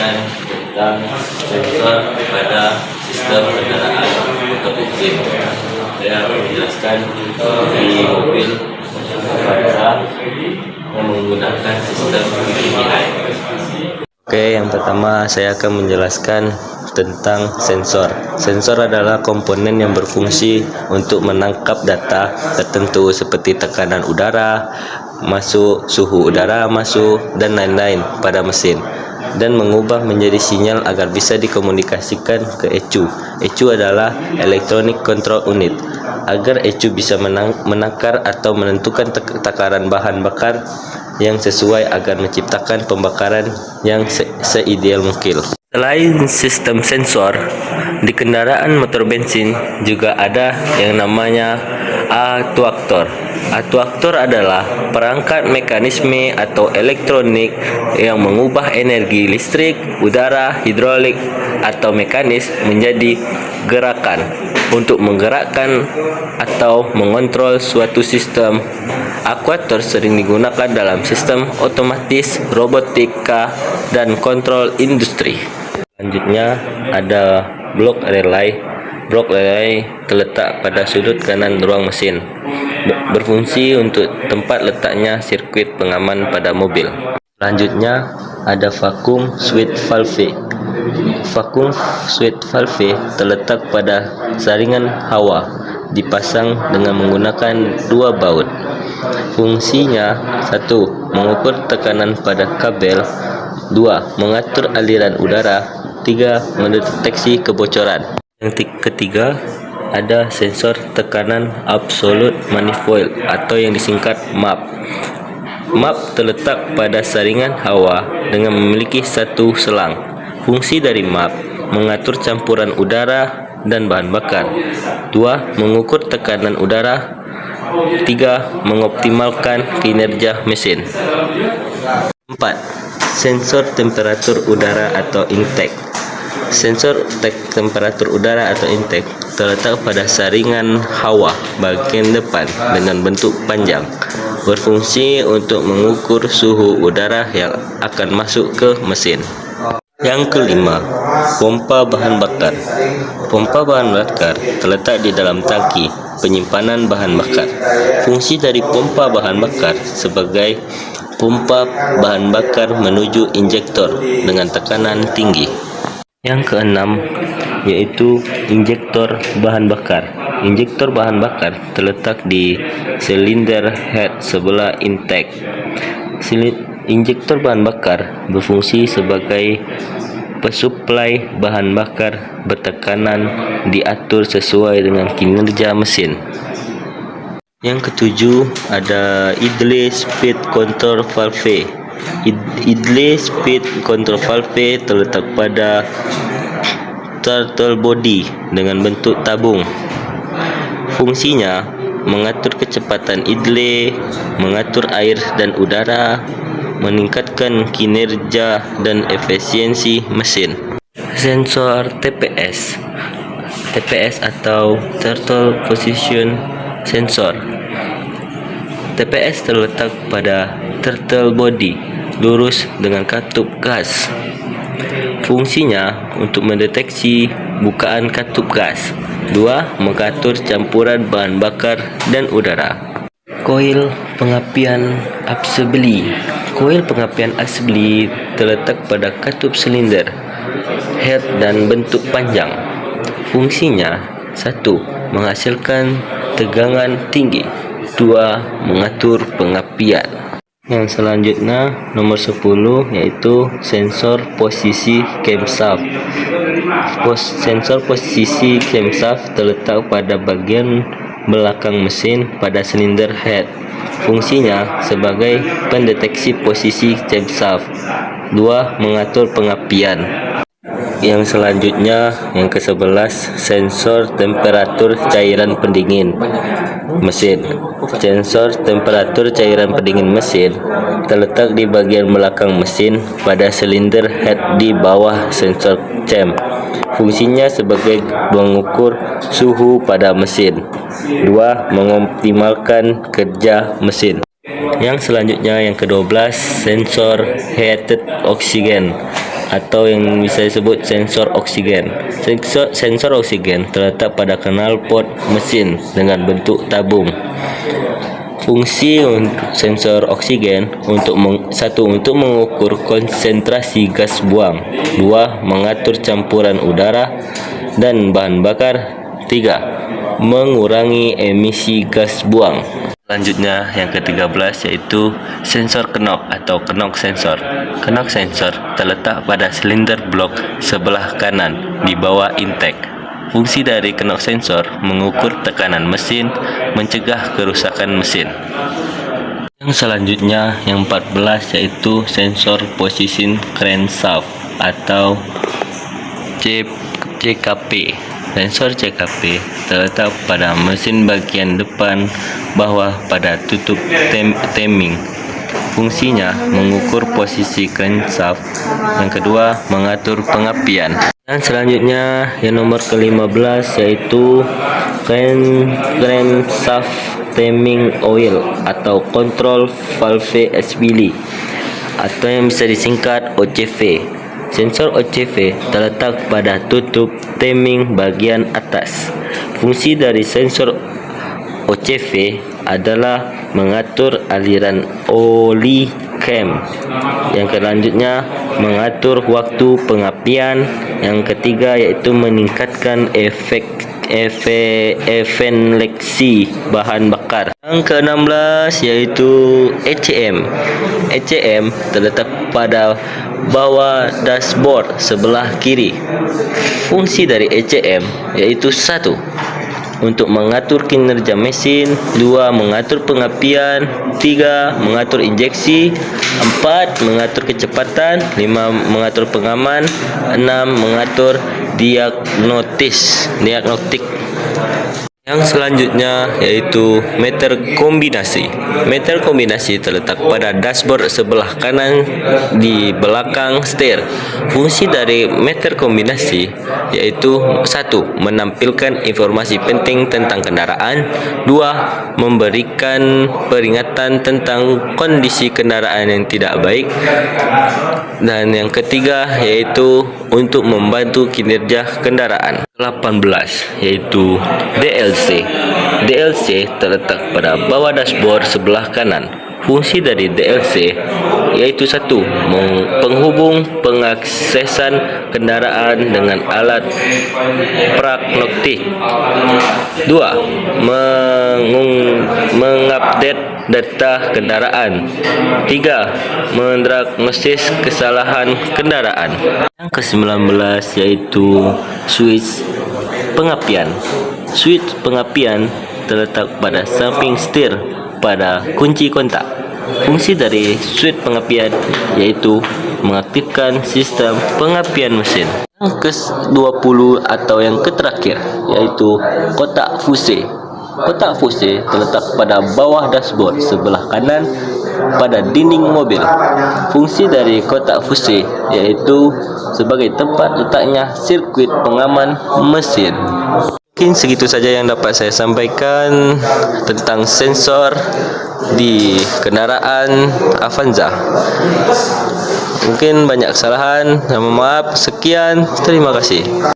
menjelaskan tentang sensor pada sistem kendaraan otomotif. Saya akan menjelaskan di mobil Avanza yang menggunakan sistem VVI. Oke, yang pertama saya akan menjelaskan tentang sensor. Sensor adalah komponen yang berfungsi untuk menangkap data tertentu seperti tekanan udara masuk, suhu udara masuk, dan lain-lain pada mesin, dan mengubah menjadi sinyal agar bisa dikomunikasikan ke ECU. ECU adalah Electronic Control Unit. Agar ECU bisa menakar atau menentukan takaran bahan bakar yang sesuai agar menciptakan pembakaran yang seideal mungkin. Selain sistem sensor, di kendaraan motor bensin juga ada yang namanya aktuator. Aktuator adalah perangkat mekanisme atau elektronik yang mengubah energi listrik, udara, hidrolik, atau mekanis menjadi gerakan untuk menggerakkan atau mengontrol suatu sistem. Aktuator sering digunakan dalam sistem otomatis, robotika, dan kontrol industri. Selanjutnya ada blok relay. Blok relay terletak pada sudut kanan ruang mesin, berfungsi untuk tempat letaknya sirkuit pengaman pada mobil. Selanjutnya ada vacuum switch valve. Vacuum switch valve terletak pada saringan hawa, dipasang dengan menggunakan dua baut. Fungsinya: 1. Mengukur tekanan pada kabel. 2. Mengatur aliran udara. 3. Mendeteksi kebocoran. Yang ketiga ada sensor tekanan absolute manifold atau yang disingkat MAP. MAP terletak pada saringan hawa dengan memiliki satu selang. Fungsi dari MAP: mengatur campuran udara dan bahan bakar. 2. Mengukur tekanan udara. 3. Mengoptimalkan kinerja mesin. 4. Sensor temperatur udara atau intake. Sensor temperatur udara atau intake terletak pada saringan hawa bagian depan dengan bentuk panjang, berfungsi untuk mengukur suhu udara yang akan masuk ke mesin. Yang kelima, pompa bahan bakar. Pompa bahan bakar terletak di dalam tangki penyimpanan bahan bakar. Fungsi dari pompa bahan bakar sebagai pompa bahan bakar menuju injektor dengan tekanan tinggi. Yang keenam yaitu injektor bahan bakar. Injektor bahan bakar terletak di silinder head sebelah intake. Injektor bahan bakar berfungsi sebagai pesuplai bahan bakar bertekanan diatur sesuai dengan kinerja mesin. Yang ketujuh ada idle speed control valve. Idle speed control valve terletak pada throttle body dengan bentuk tabung. Fungsinya mengatur kecepatan idle, mengatur air dan udara, meningkatkan kinerja dan efisiensi mesin. Sensor TPS. TPS atau Throttle Position Sensor. TPS terletak pada throttle body, lurus dengan katup gas. Fungsinya untuk mendeteksi bukaan katup gas. 2. Mengatur campuran bahan bakar dan udara. Koil pengapian assembly. Koil pengapian assembly terletak pada katup silinder head dan bentuk panjang. Fungsinya: 1. Menghasilkan tegangan tinggi. 2. Mengatur pengapian. Yang selanjutnya nomor 10 yaitu sensor posisi camshaft. Sensor posisi camshaft terletak pada bagian belakang mesin pada silinder head. Fungsinya sebagai pendeteksi posisi camshaft. 2. Mengatur pengapian. Yang selanjutnya yang ke-11 sensor temperatur cairan pendingin mesin. Sensor temperatur cairan pendingin mesin terletak di bagian belakang mesin pada silinder head di bawah sensor cam. Fungsinya sebagai mengukur suhu pada mesin. 2. Mengoptimalkan kerja mesin. Yang selanjutnya yang ke-12 sensor heated oxygen. atau yang bisa disebut sensor oksigen. Sensor oksigen terletak pada knalpot mesin dengan bentuk tabung. Fungsi sensor oksigen satu untuk mengukur konsentrasi gas buang, dua mengatur campuran udara dan bahan bakar, tiga mengurangi emisi gas buang. Selanjutnya yang ke-13 yaitu sensor knock atau knock sensor. Knock sensor terletak pada silinder blok sebelah kanan di bawah intake. Fungsi dari knock sensor mengukur tekanan mesin, mencegah kerusakan mesin. Yang selanjutnya yang 14 yaitu sensor position crankshaft atau CKP. Sensor CKP terletak pada mesin bagian depan bawah pada tutup timing. Fungsinya mengukur posisi crankshaft. Yang kedua, mengatur pengapian. Dan selanjutnya yang nomor ke-15 yaitu crankshaft timing oil atau control valve SPL atau yang bisa disingkat OCV. Sensor OCV terletak pada tutup timing bagian atas. Fungsi dari sensor OCV adalah mengatur aliran oli cam. Yang selanjutnya mengatur waktu pengapian. Yang ketiga yaitu meningkatkan efisiensi bahan bakar. Yang ke-16 yaitu ECM. ECM terletak pada bawah dashboard sebelah kiri. Fungsi dari ECM yaitu 1. Untuk mengatur kinerja mesin, 2. Mengatur pengapian, 3. Mengatur injeksi, 4. Mengatur kecepatan, 5. Mengatur pengaman, 6. Mengatur diagnostik. Yang selanjutnya yaitu meter kombinasi. Meter kombinasi terletak pada dashboard sebelah kanan di belakang setir. Fungsi dari meter kombinasi yaitu 1. Menampilkan informasi penting tentang kendaraan, 2. Memberikan peringatan tentang kondisi kendaraan yang tidak baik, dan yang ketiga yaitu untuk membantu kinerja kendaraan. 18 yaitu DLC. DLC terletak pada bawah dashboard sebelah kanan. Fungsi dari DLC yaitu 1. Penghubung pengaksesan kendaraan dengan alat prognostik, 2. Mengupdate data kendaraan, 3. Mendiagnosis kesalahan kendaraan. Yang ke-19 yaitu switch pengapian. Switch pengapian terletak pada samping setir pada kunci kontak. Fungsi dari switch pengapian yaitu mengaktifkan sistem pengapian mesin. Yang ke-20 atau yang terakhir yaitu kotak fuse. Kotak fuse terletak pada bawah dashboard sebelah kanan pada dinding mobil. Fungsi dari kotak fuse yaitu sebagai tempat letaknya sirkuit pengaman mesin. Mungkin segitu saja yang dapat saya sampaikan tentang sensor di kendaraan Avanza. Mungkin banyak kesalahan, mohon maaf. Sekian, terima kasih.